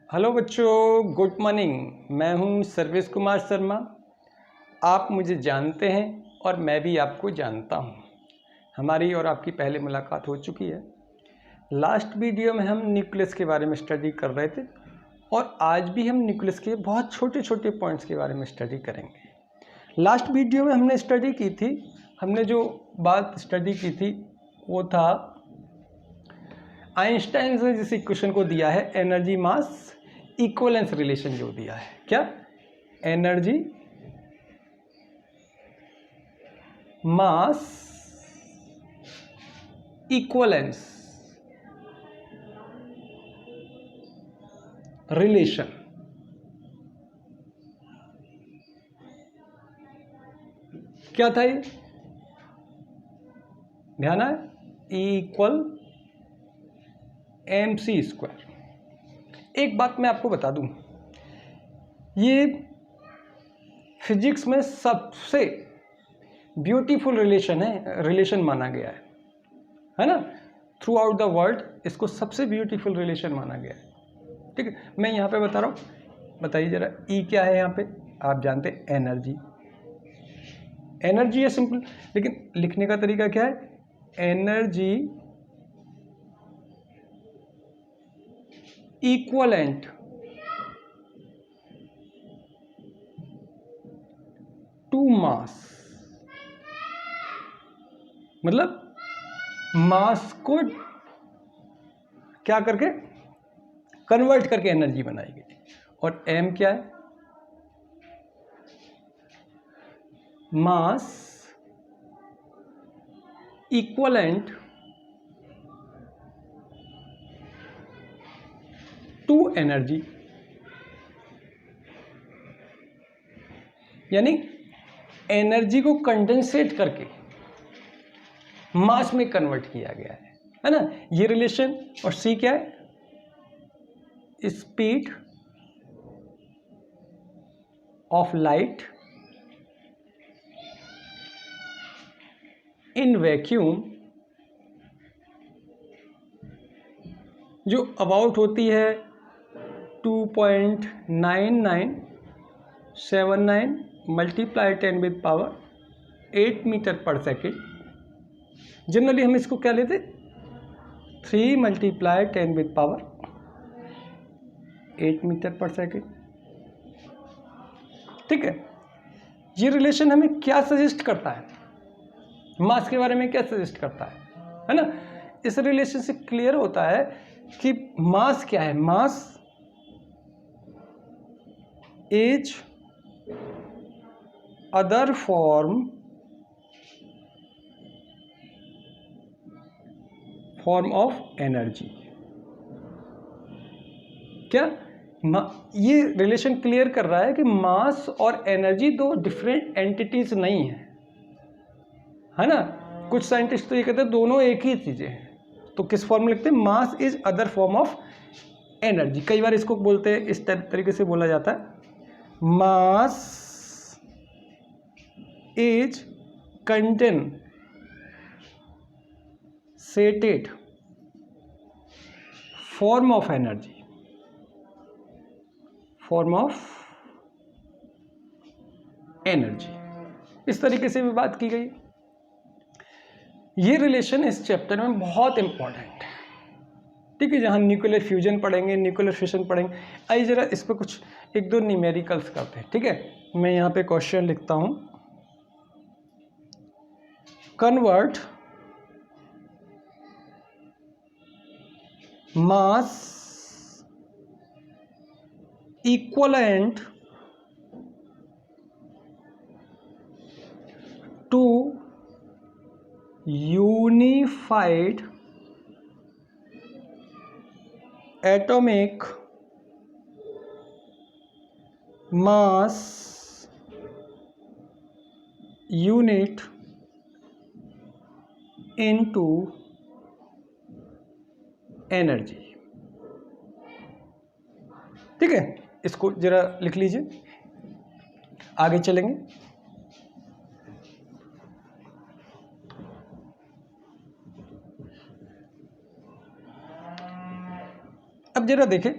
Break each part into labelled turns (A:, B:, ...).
A: Hello बच्चों, good morning. मैं हूं सर्वेश कुमार शर्मा। आप मुझे जानते हैं और मैं भी आपको जानता हूं। हमारी और आपकी पहले मुलाकात हो चुकी है। लास्ट वीडियो में हम न्यूक्लियस के बारे में स्टडी कर रहे थे और आज भी हम न्यूक्लियस के बहुत छोटे छोटे पॉइंट्स के बारे में स्टडी करेंगे। लास्ट वीडियो में हमने स्टडी की थी, हमने जो बात स्टडी की थी वो था आइंस्टाइन ने जिस इक्वेशन को दिया है एनर्जी मास इक्वलेंस रिलेशन जो दिया है, क्या एनर्जी मास इक्वलेंस रिलेशन। क्या था ये? ध्यान है, इक्वल mc स्क्वायर। एक बात मैं आपको बता दूं, ये फिजिक्स में सबसे ब्यूटीफुल रिलेशन माना गया है ना। थ्रू आउट द वर्ल्ड इसको सबसे ब्यूटीफुल रिलेशन माना गया है। ठीक है, मैं यहाँ पे बता रहा हूँ। बताइए जरा, ई क्या है यहाँ पे? आप जानते हैं एनर्जी। एनर्जी है सिंपल, लेकिन लिखने का तरीका क्या है? Energy equivalent to mass. मतलब मास को क्या करके कन्वर्ट करके एनर्जी बनाई गई। और m क्या है? मास इक्वलेंट टू एनर्जी। यानी एनर्जी को कंडेंसेट करके मास में कन्वर्ट किया गया है ना, ये रिलेशन। और c क्या है? Speed of light in vacuum, जो अबाउट होती है 2.9979 मल्टीप्लाई 10 विद पावर 8 मीटर पर सेकेंड। जनरली हम इसको क्या लेते? 3 मल्टीप्लाई 10 विद पावर 8 मीटर पर सेकेंड। ठीक है, ये रिलेशन हमें क्या सजेस्ट करता है? मास के बारे में क्या सजेस्ट करता है ना? इस रिलेशन से क्लियर होता है कि मास क्या है। Mass is other form of energy. क्या ये रिलेशन क्लियर कर रहा है कि मास और एनर्जी दो डिफरेंट एंटिटीज नहीं है ना। कुछ साइंटिस्ट तो ये कहते हैं दोनों एक ही चीजें हैं। तो किस फॉर्म में लिखते हैं? Mass is other form of energy. कई बार इसको बोलते हैं, इस तरीके से बोला जाता है, mass is condensated form of energy, form of energy. इस तरीके से भी बात की गई। ये रिलेशन इस चैप्टर में बहुत इंपॉर्टेंट है। ठीक है, जहां न्यूक्लियर फ्यूजन पढ़ेंगे, न्यूक्लियर फिशन पढ़ेंगे। आइए जरा इस पर कुछ एक दो न्यूमेरिकल्स करते हैं। ठीक है, मैं यहां पे क्वेश्चन लिखता हूं। Convert mass equivalent to unified atomic mass unit into energy. ठीक है, इसको जरा लिख लीजिए, आगे चलेंगे। अब जरा देखें,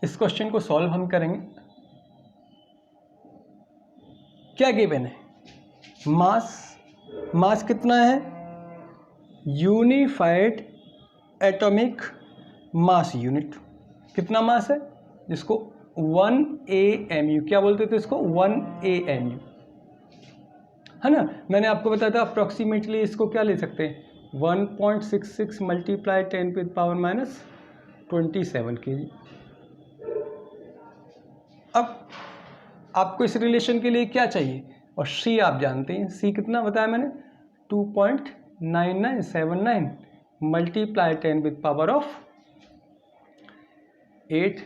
A: इस क्वेश्चन को सॉल्व हम करेंगे। क्या गिवन है? मास कितना है? Unified atomic mass unit. कितना मास है? जिसको 1 AMU, क्या बोलते थे इसको? 1 AMU, है ना। मैंने आपको बताया था अप्रॉक्सीमेटली इसको क्या ले सकते हैं, 1.66 मल्टीप्लाई 10⁻⁻27 kg। अब आपको इस रिलेशन के लिए क्या चाहिए, और C आप जानते हैं, C कितना बताया मैंने, 2.9979 मल्टीप्लाई 10⁻8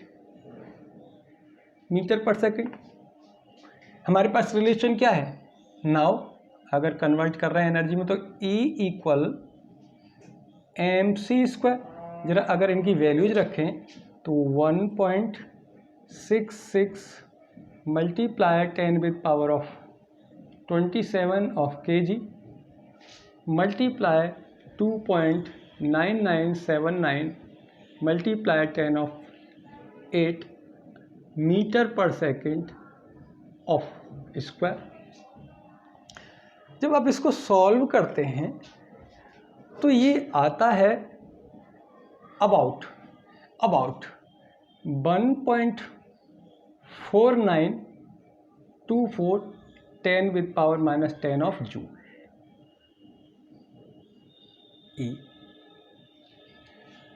A: मीटर पर सेकेंड। हमारे पास रिलेशन क्या है नाउ, अगर कन्वर्ट कर रहे हैं एनर्जी में तो E इक्वल mc²। जरा अगर इनकी वैल्यूज रखें तो 1.66 multiply 10⁻27 of kg multiply 2.9979 multiply 10⁸ metre पर सेकेंड ऑफ स्क्वायर। जब आप इसको सॉल्व करते हैं तो ये आता है अबाउट 1.4924 10⁻10 ऑफ जूल।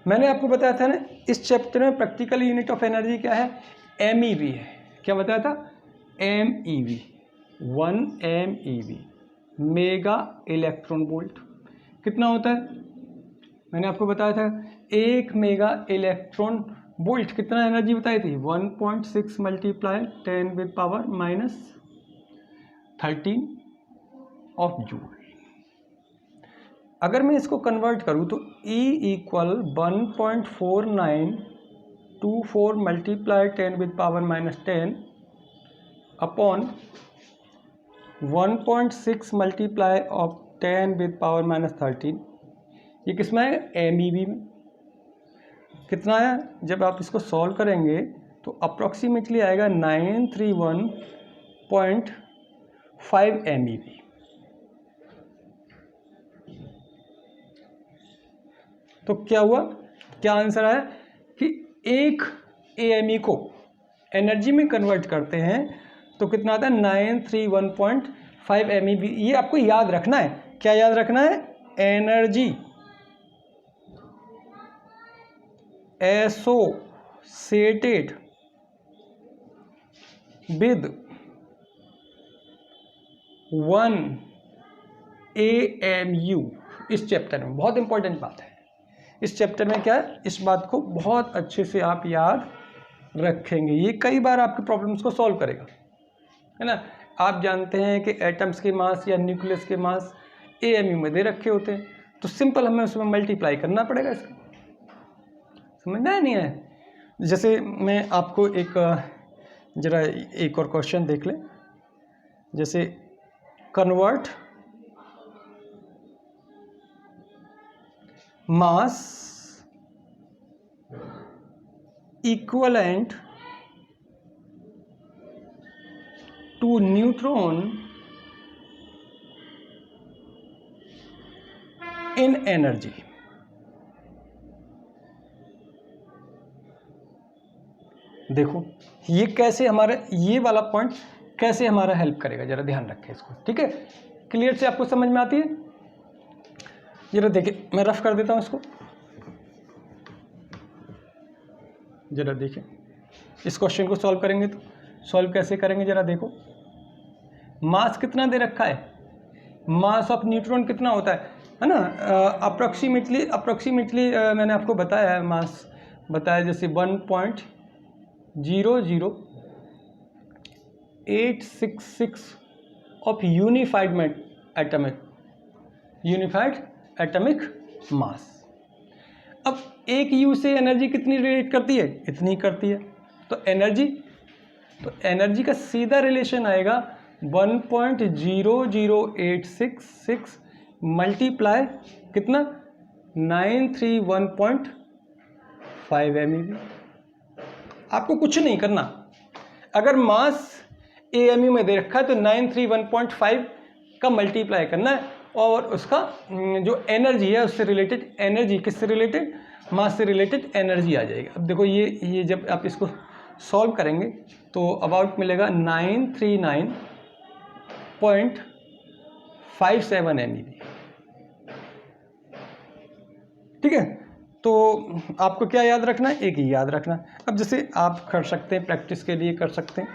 A: मैंने आपको बताया था ना इस चैप्टर में प्रैक्टिकल यूनिट ऑफ एनर्जी क्या है, MeV है। क्या बताया था? MeV, 1 MeV mega electron volt. कितना होता है? मैंने आपको बताया था 1 मेगा इलेक्ट्रॉन वोल्ट कितना एनर्जी बताई थी, 1.6 मल्टीप्लाई 10⁻13 ऑफ जूल। अगर मैं इसको कन्वर्ट करूं तो E equal 1.4924 multiply 10⁻10 upon 1.6 multiply of 10⁻13। ये किसमें है? MeV में। कितना है? जब आप इसको सॉल्व करेंगे तो अप्रॉक्सीमेटली आएगा 931.5 MeV। तो क्या हुआ, क्या आंसर आया कि 1 AME को एनर्जी में कन्वर्ट करते हैं तो कितना आता है, 931.5 MeV। ये आपको याद रखना है। क्या याद रखना है? Energy associated with 1 AMU। इस चैप्टर में बहुत इंपॉर्टेंट बात है। इस चैप्टर में क्या है, इस बात को बहुत अच्छे से आप याद रखेंगे। ये कई बार आपके प्रॉब्लम्स को सॉल्व करेगा, है ना। आप जानते हैं कि एटम्स के मास या न्यूक्लियस के मास AMU में दे रखे होते हैं, तो सिंपल हमें उसमें मल्टीप्लाई करना पड़ेगा। इसका समझना नहीं है? जैसे मैं आपको जरा एक और क्वेश्चन देख लें। जैसे convert mass equivalent to neutron in energy. देखो ये कैसे हमारा, ये वाला पॉइंट कैसे हमारा हेल्प करेगा, जरा ध्यान रखें इसको। ठीक है, क्लियर से आपको समझ में आती है? जरा देखिए, मैं रफ कर देता हूं इसको। जरा देखिए, इस क्वेश्चन को सॉल्व करेंगे तो सॉल्व कैसे करेंगे, जरा देखो। मास कितना दे रखा है, मास ऑफ न्यूट्रॉन कितना होता है ना। अप्रोक्सीमेटली मैंने आपको बताया है, मास बताया जैसे 1.00866 ऑफ यूनिफाइड एटॉमिक मास। अब एक यू से एनर्जी कितनी रिलेट करती है, इतनी करती है। तो एनर्जी का सीधा रिलेशन आएगा 1.00866 मल्टीप्लाई कितना, 931.5 MeV। आपको कुछ नहीं करना। अगर मास AMU में दे रखा है तो 931.5 का मल्टीप्लाई करना है और उसका जो एनर्जी है उससे रिलेटेड एनर्जी, किससे रिलेटेड, मास से रिलेटेड एनर्जी आ जाएगी। अब देखो ये जब आप इसको सॉल्व करेंगे तो अबाउट मिलेगा 939.57 MeV। ठीक है, तो आपको क्या याद रखना है, एक ही याद रखना है। अब जैसे आप कर सकते हैं, प्रैक्टिस के लिए कर सकते हैं,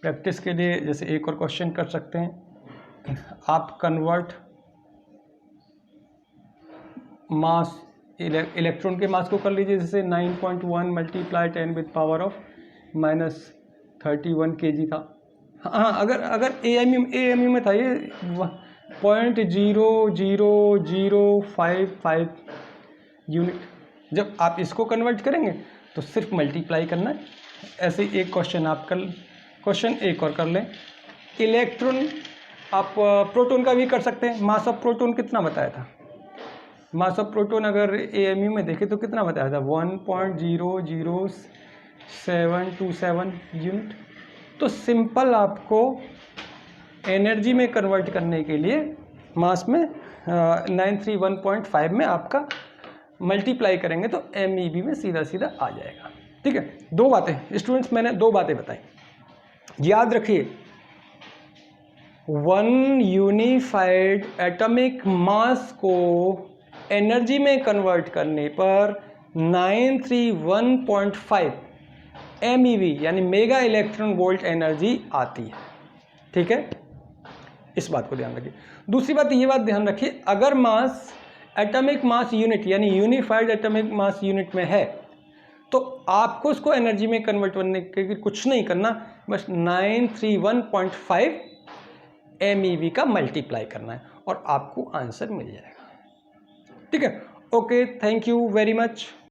A: प्रैक्टिस के लिए जैसे एक और क्वेश्चन कर सकते हैं। आप कन्वर्ट मास, इलेक्ट्रॉन के मास को कर लीजिए, जैसे 9.1 multiply 10 with power of -31 kg था। हाँ, अगर AMU में था ये 0.00055 यूनिट। जब आप इसको कन्वर्ट करेंगे तो सिर्फ मल्टीप्लाई करना है। ऐसे एक क्वेश्चन आप क्वेश्चन एक और कर लें। इलेक्ट्रॉन, आप प्रोटॉन का भी कर सकते हैं। मास ऑफ प्रोटॉन कितना बताया था, मास ऑफ प्रोटॉन अगर AMU में देखें तो कितना बताया था, 1.00727 यूनिट। तो सिंपल आपको एनर्जी में कन्वर्ट करने के लिए मास में 931.5 में आपका मल्टीप्लाई करेंगे तो MEV में सीधा सीधा आ जाएगा। ठीक है, दो बातें स्टूडेंट्स, मैंने दो बातें बताई, याद रखिए। 1 यूनिफाइड एटॉमिक मास को एनर्जी में कन्वर्ट करने पर 931.5 MeV यानी मेगा इलेक्ट्रॉन वोल्ट एनर्जी आती है। ठीक है, इस बात को ध्यान रखिए। दूसरी बात, ये बात ध्यान रखिए, अगर मास एटॉमिक मास यूनिट यानी यूनिफाइड एटॉमिक मास यूनिट में है तो आपको उसको एनर्जी में कन्वर्ट करने के लिए कुछ नहीं करना, बस 931.5 MEV का मल्टीप्लाई करना है और आपको आंसर मिल जाएगा। ठीक है, okay, thank you very much.